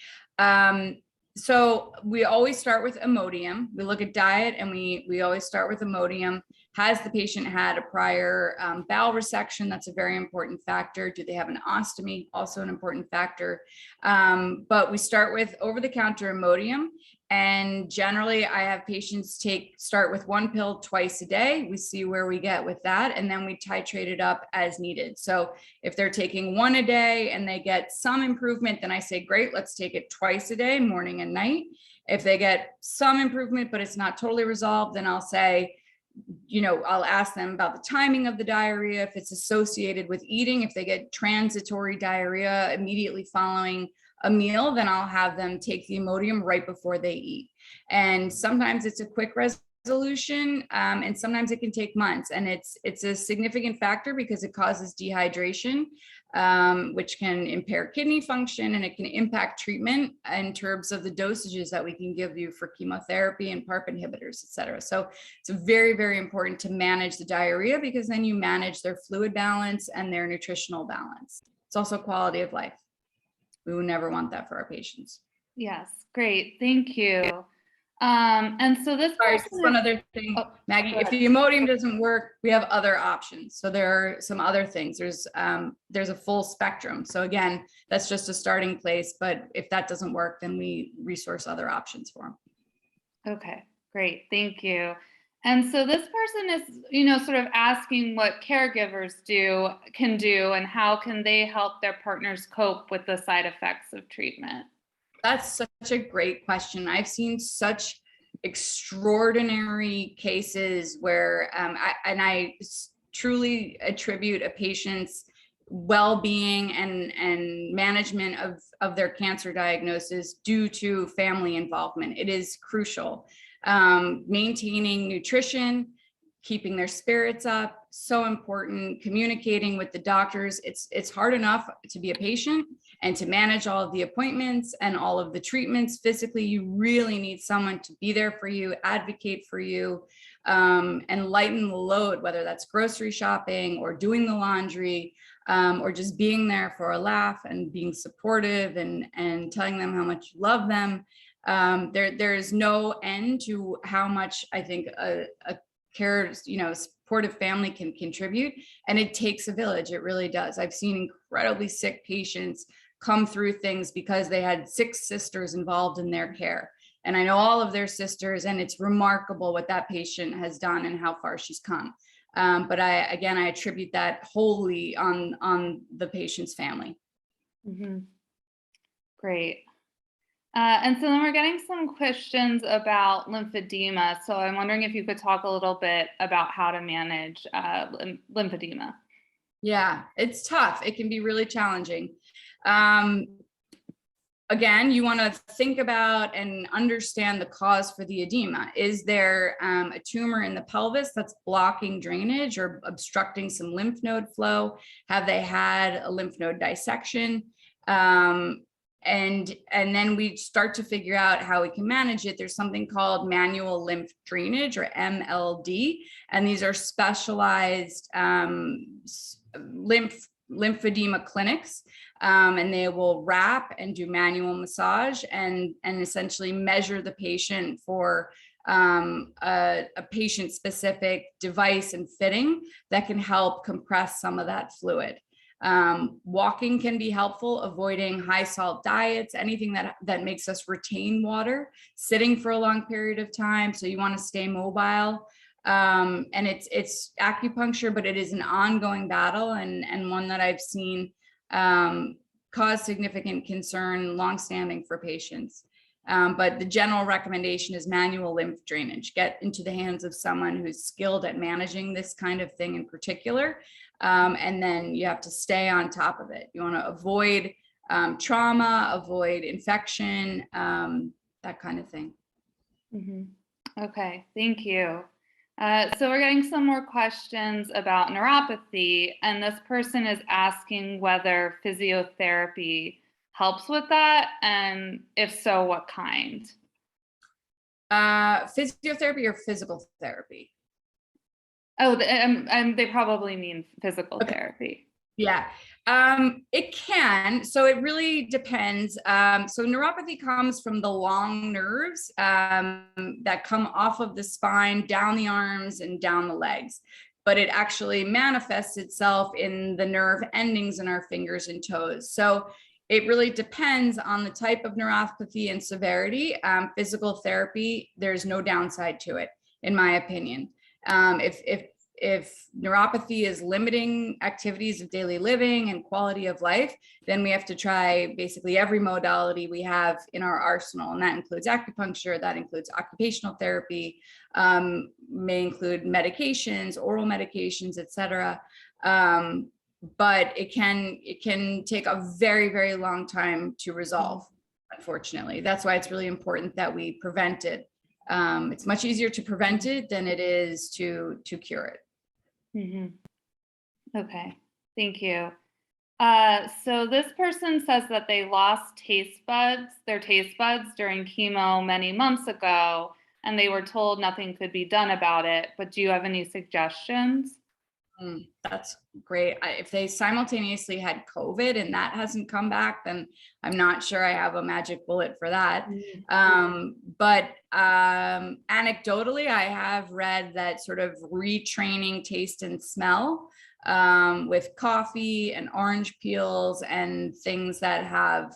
So we always start with Imodium. We look at diet, and we always start with Imodium. Has the patient had a prior bowel resection? That's a very important factor. Do they have an ostomy? Also an important factor. But we start with over-the-counter Imodium. And generally, I have patients start with 1 pill twice a day. We see where we get with that, and then we titrate it up as needed. So if they're taking 1 a day and they get some improvement, then I say, great, let's take it twice a day, morning and night. If they get some improvement, but it's not totally resolved, then I'll say, I'll ask them about the timing of the diarrhea, if it's associated with eating. If they get transitory diarrhea immediately following a meal, then I'll have them take the Imodium right before they eat. And sometimes it's a quick resolution, and sometimes it can take months. And it's a significant factor because it causes dehydration, which can impair kidney function, and it can impact treatment in terms of the dosages that we can give you for chemotherapy and PARP inhibitors, et cetera. So it's very, very important to manage the diarrhea, because then you manage their fluid balance and their nutritional balance. It's also quality of life. We would never want that for our patients. Yes, great, thank you. And so this one other thing, Maggie, if the Imodium doesn't work, we have other options. So there are some other things. There's a full spectrum. So again, that's just a starting place. But if that doesn't work, then we resource other options for them. Okay, great, thank you. And so this person is, sort of asking what caregivers can do and how can they help their partners cope with the side effects of treatment? That's such a great question. I've seen such extraordinary cases where I truly attribute a patient's well-being and management of their cancer diagnosis due to family involvement. It is crucial. Maintaining nutrition, keeping their spirits up, so important. Communicating with the doctors. It's hard enough to be a patient and to manage all of the appointments and all of the treatments physically. You really need someone to be there for you, advocate for you, and lighten the load, whether that's grocery shopping or doing the laundry, or just being there for a laugh and being supportive and telling them how much you love them. There is no end to how much I think a supportive family can contribute, and it takes a village. It really does. I've seen incredibly sick patients come through things because they had 6 sisters involved in their care. And I know all of their sisters, and it's remarkable what that patient has done and how far she's come. But I attribute that wholly on the patient's family. Mm-hmm. Great. And so then we're getting some questions about lymphedema. So I'm wondering if you could talk a little bit about how to manage lymphedema. Yeah, it's tough. It can be really challenging. Again, you want to think about and understand the cause for the edema. Is there a tumor in the pelvis that's blocking drainage or obstructing some lymph node flow? Have they had a lymph node dissection? And then we start to figure out how we can manage it. There's something called manual lymph drainage, or MLD, and these are specialized lymphedema clinics, and they will wrap and do manual massage and essentially measure the patient for a patient-specific device and fitting that can help compress some of that fluid. Walking can be helpful, avoiding high salt diets, anything that makes us retain water, sitting for a long period of time. So you want to stay mobile. And it's acupuncture, but it is an ongoing battle and one that I've seen cause significant concern longstanding for patients. But the general recommendation is manual lymph drainage. Get into the hands of someone who's skilled at managing this kind of thing in particular. And then you have to stay on top of it. You want to avoid trauma, avoid infection, that kind of thing. Mm-hmm. Okay, thank you. So we're getting some more questions about neuropathy, and this person is asking whether physiotherapy helps with that, and if so, what kind? Physiotherapy or physical therapy? Oh, and they probably mean physical therapy. Yeah, it can. So it really depends. So neuropathy comes from the long nerves that come off of the spine, down the arms and down the legs. But it actually manifests itself in the nerve endings in our fingers and toes. So it really depends on the type of neuropathy and severity. Physical therapy, there's no downside to it, in my opinion. If neuropathy is limiting activities of daily living and quality of life, then we have to try basically every modality we have in our arsenal. And that includes acupuncture, that includes occupational therapy, may include medications, oral medications, etc. But it can take a very, very long time to resolve, unfortunately. That's why it's really important that we prevent it. It's much easier to prevent it than it is to cure it. Mm-hmm. Okay, thank you. So this person says that they lost their taste buds during chemo many months ago, and they were told nothing could be done about it. But do you have any suggestions? That's great. If they simultaneously had COVID and that hasn't come back, then I'm not sure I have a magic bullet for that. But anecdotally, I have read that sort of retraining taste and smell with coffee and orange peels and things that have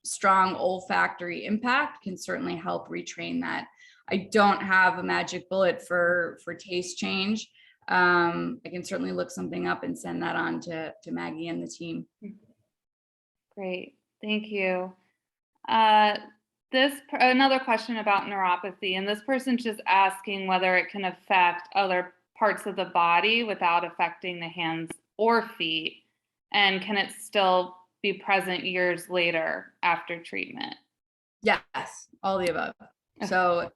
strong olfactory impact can certainly help retrain that. I don't have a magic bullet for taste change. I can certainly look something up and send that on to Maggie and the team. Great, thank you. Another question about neuropathy, and this person's just asking whether it can affect other parts of the body without affecting the hands or feet, and can it still be present years later after treatment? Yes, all the above. So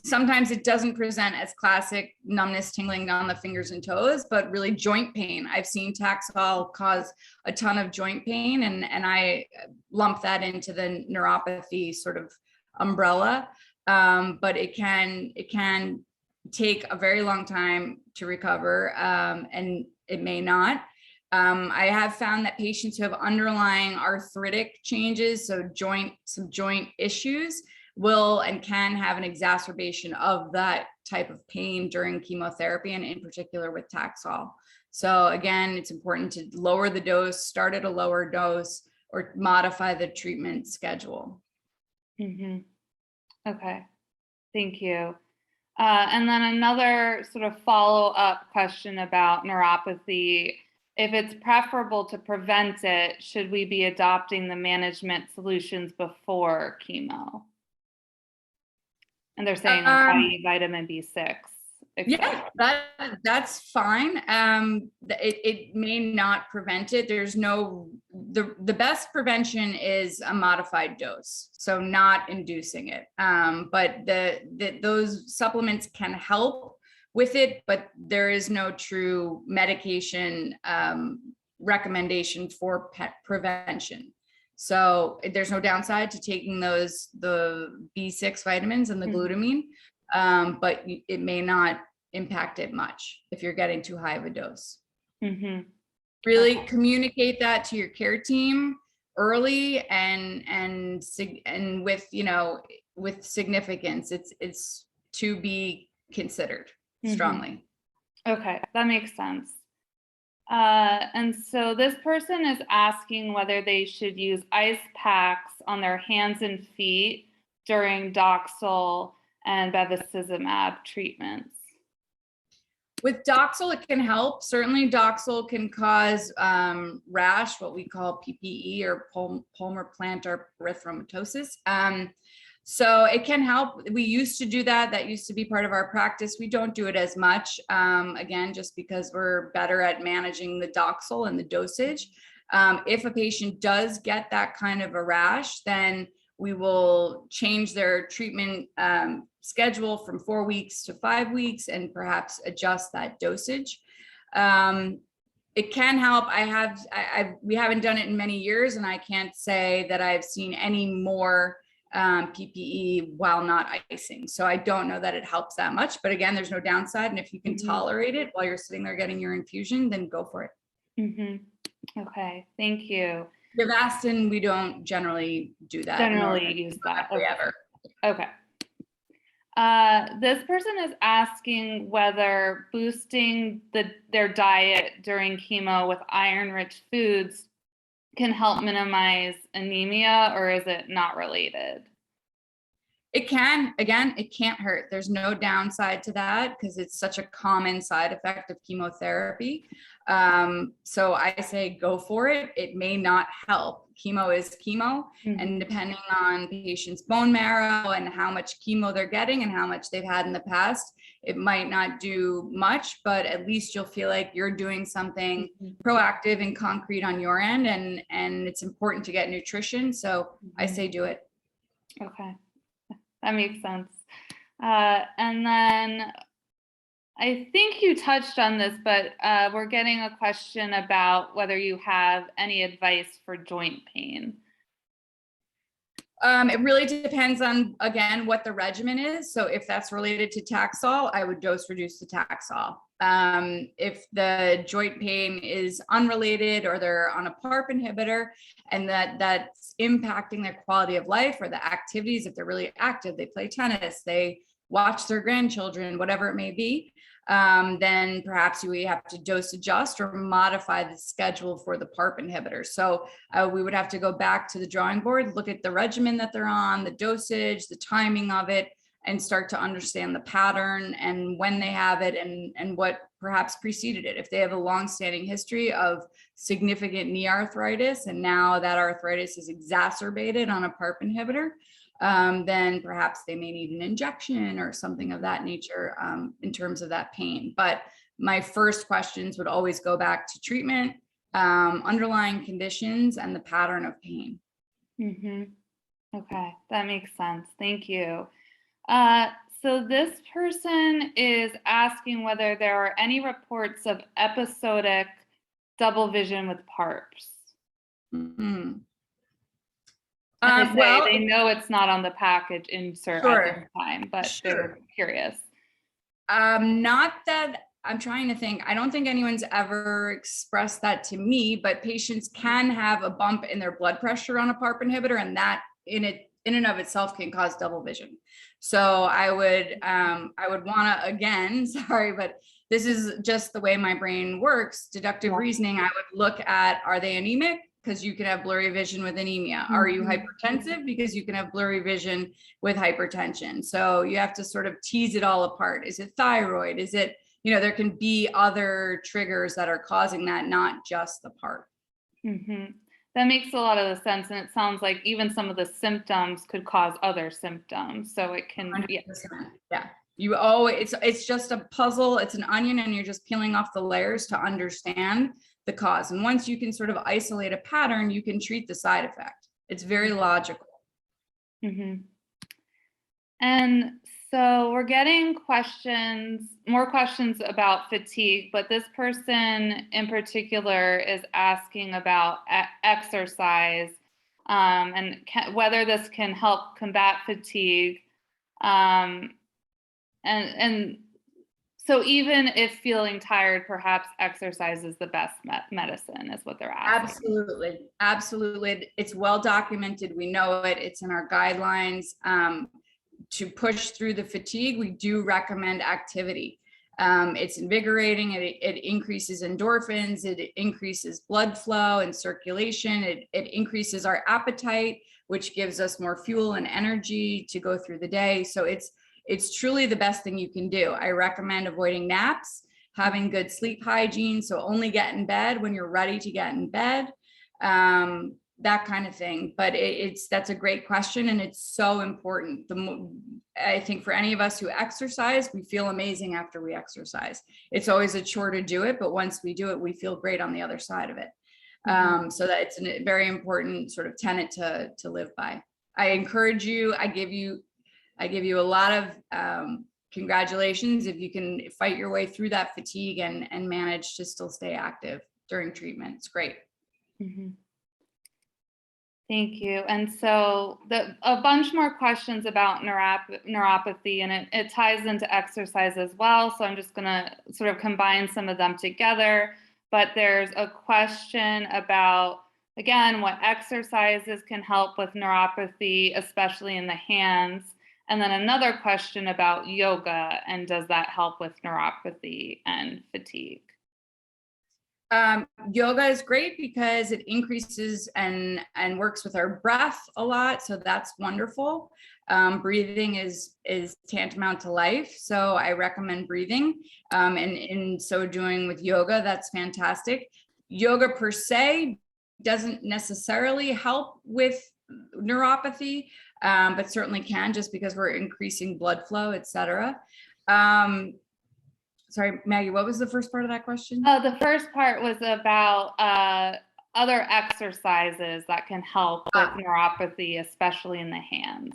sometimes it doesn't present as classic numbness, tingling down the fingers and toes, but really joint pain. I've seen Taxol cause a ton of joint pain, and I lump that into the neuropathy sort of umbrella. But it can take a very long time to recover, and it may not. I have found that patients who have underlying arthritic changes, so some joint issues, will and can have an exacerbation of that type of pain during chemotherapy, and in particular with Taxol. So again, it's important to lower the dose, start at a lower dose, or modify the treatment schedule. Okay, thank you. And then another sort of follow-up question about neuropathy. If it's preferable to prevent it, should we be adopting the management solutions before chemo? And they're saying i.e. vitamin B6. Yeah, that's fine. It may not prevent it. There's the best prevention is a modified dose, so not inducing it. But those supplements can help with it, but there is no true medication recommendation for prevention. So there's no downside to taking the B6 vitamins and the glutamine, but it may not impact it much if you're getting too high of a dose. Really communicate that to your care team early and with, with significance. It's to be considered strongly. Okay, that makes sense. And so this person is asking whether they should use ice packs on their hands and feet during Doxel and Bevicizumab treatments. With Doxel, it can help. Certainly, Doxel can cause rash, what we call PPE, or palmar-plantar erythematosus. So it can help. We used to do that. That used to be part of our practice. We don't do it as much, again, just because we're better at managing the Doxel and the dosage. If a patient does get that kind of a rash, then we will change their treatment schedule from 4 weeks to 5 weeks and perhaps adjust that dosage. It can help. We haven't done it in many years, and I can't say that I've seen any more PPE while not icing. So I don't know that it helps that much, but again, there's no downside. And if you can tolerate it while you're sitting there getting your infusion, then go for it. Okay, thank you. Avastin, we don't generally do that. Generally use that. Ever. Okay. This person is asking whether boosting their diet during chemo with iron-rich foods can help minimize anemia, or is it not related? It can. Again, it can't hurt. There's no downside to that because it's such a common side effect of chemotherapy. So I say go for it. It may not help. Chemo is chemo, and depending on patient's bone marrow and how much chemo they're getting and how much they've had in the past, it might not do much, but at least you'll feel like you're doing something proactive and concrete on your end, and it's important to get nutrition. So I say do it. Okay, that makes sense. And then I think you touched on this, but we're getting a question about whether you have any advice for joint pain. It really depends on, again, what the regimen is. So if that's related to Taxol, I would dose reduce the Taxol. If the joint pain is unrelated, or they're on a Parp inhibitor and that's impacting their quality of life or the activities, if they're really active, they play tennis, they watch their grandchildren, whatever it may be, then perhaps we have to dose adjust or modify the schedule for the Parp inhibitor. So we would have to go back to the drawing board, look at the regimen that they're on, the dosage, the timing of it, and start to understand the pattern and when they have it and what perhaps preceded it. If they have a long-standing history of significant knee arthritis and now that arthritis is exacerbated on a Parp inhibitor, then perhaps they may need an injection or something of that nature in terms of that pain. But my first questions would always go back to treatment, underlying conditions, and the pattern of pain. Okay, that makes sense. Thank you. So this person is asking whether there are any reports of episodic double vision with Parps. And they know it's not on the package insert at this time, but they're curious. Not that I'm trying to think. I don't think anyone's ever expressed that to me, but patients can have a bump in their blood pressure on a Parp inhibitor, and that in and of itself can cause double vision. So I would want to, again, sorry, but this is just the way my brain works. Deductive reasoning. I would look at, are they anemic? Because you can have blurry vision with anemia. Are you hypertensive? Because you can have blurry vision with hypertension. So you have to sort of tease it all apart. Is it thyroid? Is it, there can be other triggers that are causing that, not just the Parp. That makes a lot of sense. And it sounds like even some of the symptoms could cause other symptoms. So it can, yeah. You always, it's just a puzzle. It's an onion and you're just peeling off the layers to understand the cause. And once you can sort of isolate a pattern, you can treat the side effect. It's very logical. And so we're getting more questions about fatigue, but this person in particular is asking about exercise and whether this can help combat fatigue. And so even if feeling tired, perhaps exercise is the best medicine, is what they're asking. Absolutely. It's well documented. We know it. It's in our guidelines. To push through the fatigue, we do recommend activity. It's invigorating. It increases endorphins. It increases blood flow and circulation. It increases our appetite, which gives us more fuel and energy to go through the day. So it's truly the best thing you can do. I recommend avoiding naps, having good sleep hygiene. So only get in bed when you're ready to get in bed, that kind of thing. But that's a great question. And it's so important. I think for any of us who exercise, we feel amazing after we exercise. It's always a chore to do it, but once we do it, we feel great on the other side of it. So that it's a very important sort of tenet to live by. I encourage you, I give you a lot of congratulations if you can fight your way through that fatigue and manage to still stay active during treatment. It's great. Thank you. And so a bunch more questions about neuropathy, and it ties into exercise as well. So I'm just going to sort of combine some of them together. But there's a question about, again, what exercises can help with neuropathy, especially in the hands. And then another question about yoga, and does that help with neuropathy and fatigue? Yoga is great because it increases and works with our breath a lot. So that's wonderful. Breathing is tantamount to life. So I recommend breathing. And in so doing with yoga, that's fantastic. Yoga per se doesn't necessarily help with neuropathy, but certainly can, just because we're increasing blood flow, et cetera. Sorry, Maggie, what was the first part of that question? Oh, the first part was about other exercises that can help with neuropathy, especially in the hands.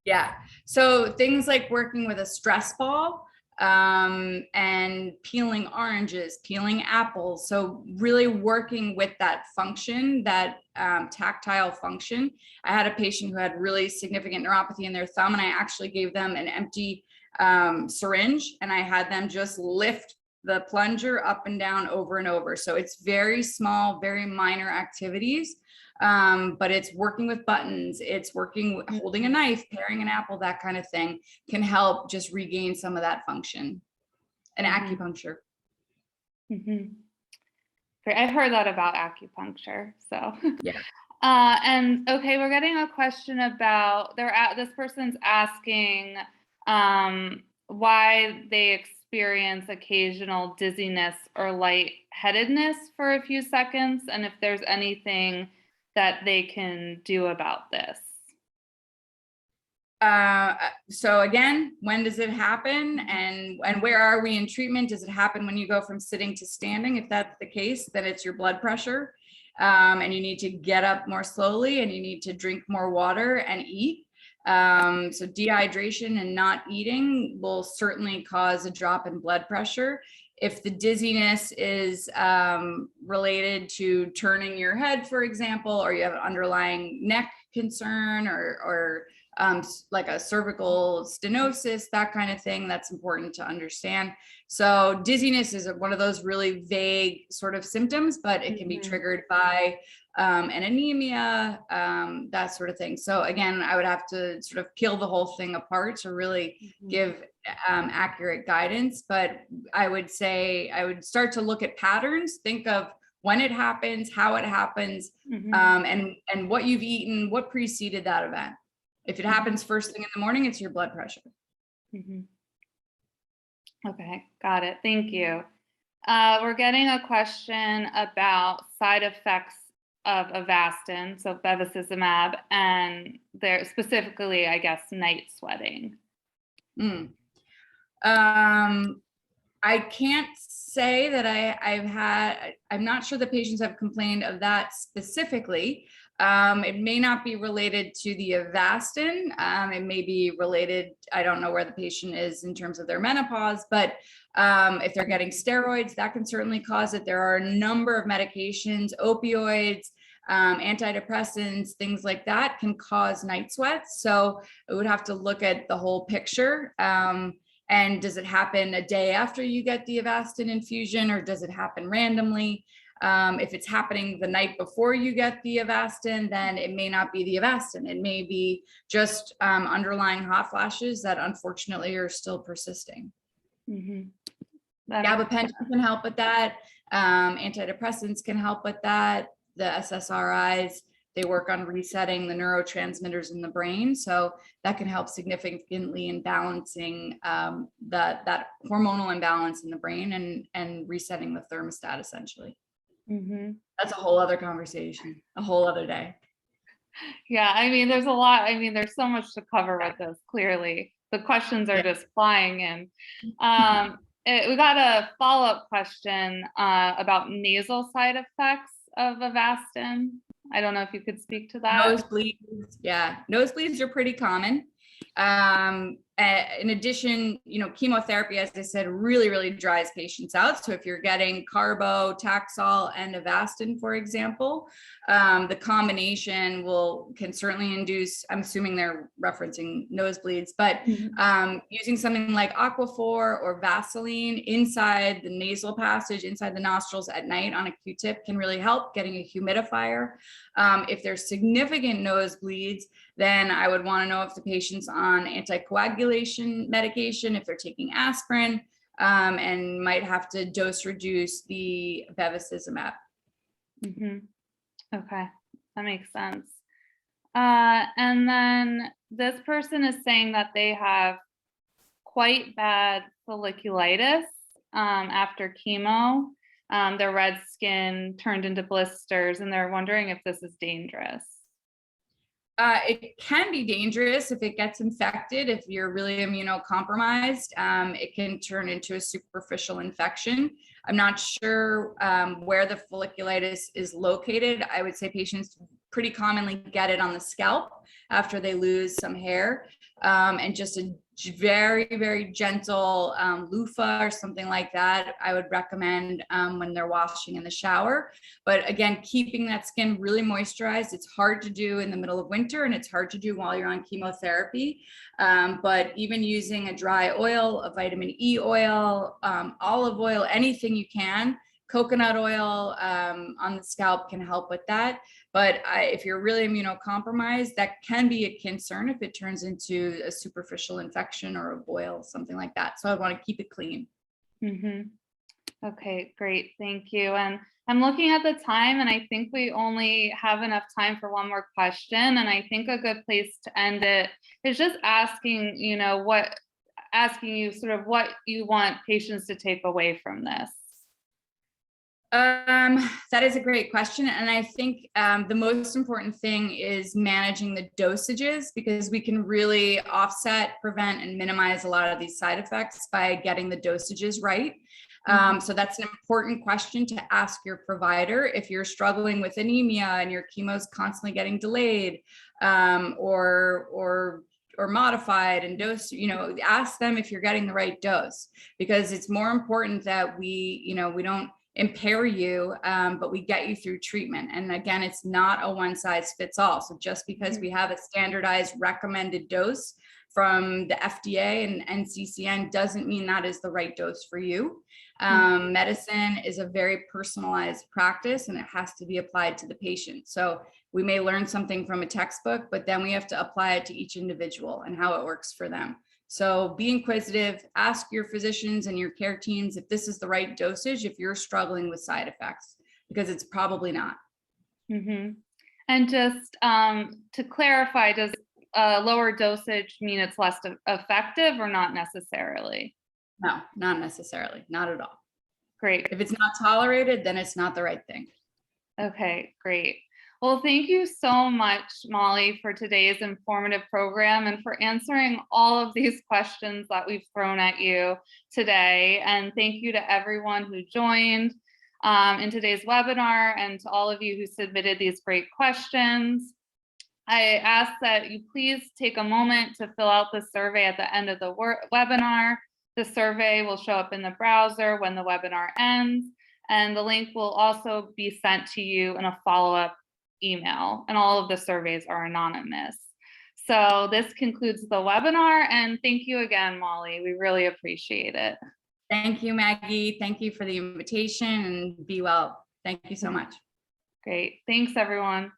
Yeah, so things like working with a stress ball and peeling oranges, peeling apples. So really working with that function, that tactile function. I had a patient who had really significant neuropathy in their thumb, and I actually gave them an empty syringe, and I had them just lift the plunger up and down over and over. So it's very small, very minor activities, but it's working with buttons, it's working, holding a knife, paring an apple, that kind of thing can help just regain some of that function. And acupuncture. Great. I've heard that about acupuncture. So yeah. And okay, we're getting a question about this person's asking why they experience occasional dizziness or lightheadedness for a few seconds, and if there's anything that they can do about this. So again, when does it happen, and where are we in treatment? Does it happen when you go from sitting to standing? If that's the case, then it's your blood pressure, and you need to get up more slowly, and you need to drink more water and eat. So dehydration and not eating will certainly cause a drop in blood pressure. If the dizziness is related to turning your head, for example, or you have an underlying neck concern, or like a cervical stenosis, that kind of thing, that's important to understand. So dizziness is one of those really vague sort of symptoms, but it can be triggered by an anemia, that sort of thing. So again, I would have to sort of peel the whole thing apart to really give accurate guidance. But I would say I would start to look at patterns, think of when it happens, how it happens, and what you've eaten, what preceded that event. If it happens first thing in the morning, it's your blood pressure. Okay, got it. Thank you. We're getting a question about side effects of Avastin, so Bevicizumab, and there specifically, I guess, night sweating. I can't say that I'm not sure the patients have complained of that specifically. It may not be related to the Avastin. It may be related, I don't know where the patient is in terms of their menopause, but if they're getting steroids, that can certainly cause it. There are a number of medications, opioids, antidepressants, things like that can cause night sweats. So I would have to look at the whole picture. And does it happen a day after you get the Avastin infusion, or does it happen randomly? If it's happening the night before you get the Avastin, then it may not be the Avastin. It may be just underlying hot flashes that unfortunately are still persisting. Gabapentin can help with that. Antidepressants can help with that. The SSRIs, they work on resetting the neurotransmitters in the brain. So that can help significantly in balancing that hormonal imbalance in the brain and resetting the thermostat essentially. That's a whole other conversation, a whole other day. Yeah, I mean, there's a lot. I mean, there's so much to cover with this, clearly. The questions are just flying in. We got a follow-up question about nasal side effects of Avastin. I don't know if you could speak to that. Nosebleeds, yeah. Nosebleeds are pretty common. In addition, chemotherapy, as I said, really dries patients out. So if you're getting carbo, Taxol, and Avastin, for example, the combination can certainly induce, I'm assuming they're referencing nosebleeds, but using something like Aquaphor or Vaseline inside the nasal passage, inside the nostrils at night on a Q-tip can really help. Getting a humidifier. If there's significant nosebleeds, then I would want to know if the patient's on anticoagulation medication, if they're taking aspirin, and might have to dose reduce the Bevicizumab. Okay, that makes sense. And then this person is saying that they have quite bad folliculitis after chemo. Their red skin turned into blisters, and they're wondering if this is dangerous. It can be dangerous if it gets infected. If you're really immunocompromised, it can turn into a superficial infection. I'm not sure where the folliculitis is located. I would say patients pretty commonly get it on the scalp after they lose some hair, and just a very gentle loofah or something like that I would recommend when they're washing in the shower. But again, keeping that skin really moisturized. It's hard to do in the middle of winter, and it's hard to do while you're on chemotherapy. But even using a dry oil, a vitamin E oil, olive oil, anything you can, coconut oil on the scalp can help with that. But if you're really immunocompromised, that can be a concern if it turns into a superficial infection or a boil, something like that. So I want to keep it clean. Okay, great. Thank you. And I'm looking at the time, and I think we only have enough time for one more question. And I think a good place to end it is just asking, what asking you sort of what you want patients to take away from this. That is a great question. And I think the most important thing is managing the dosages, because we can really offset, prevent, and minimize a lot of these side effects by getting the dosages right. So that's an important question to ask your provider. If you're struggling with anemia and your chemo is constantly getting delayed, or modified and dose, ask them if you're getting the right dose, because it's more important that we don't impair you, but we get you through treatment. And again, it's not a one size fits all. So just because we have a standardized recommended dose from the FDA and NCCN doesn't mean that is the right dose for you. Medicine is a very personalized practice, and it has to be applied to the patient. So we may learn something from a textbook, but then we have to apply it to each individual and how it works for them. So be inquisitive, ask your physicians and your care teams if this is the right dosage if you're struggling with side effects, because it's probably not. And just to clarify, does a lower dosage mean it's less effective or not necessarily? No, not necessarily, not at all. Great. If it's not tolerated, then it's not the right thing. Okay, great. Well, thank you so much, Mollie, for today's informative program and for answering all of these questions that we've thrown at you today. And thank you to everyone who joined in today's webinar, and to all of you who submitted these great questions. I ask that you please take a moment to fill out the survey at the end of the webinar. The survey will show up in the browser when the webinar ends, and the link will also be sent to you in a follow-up email, and all of the surveys are anonymous. So this concludes the webinar, and thank you again, Mollie. We really appreciate it. Thank you, Maggie. Thank you for the invitation, and be well. Thank you so much. Great. Thanks, everyone.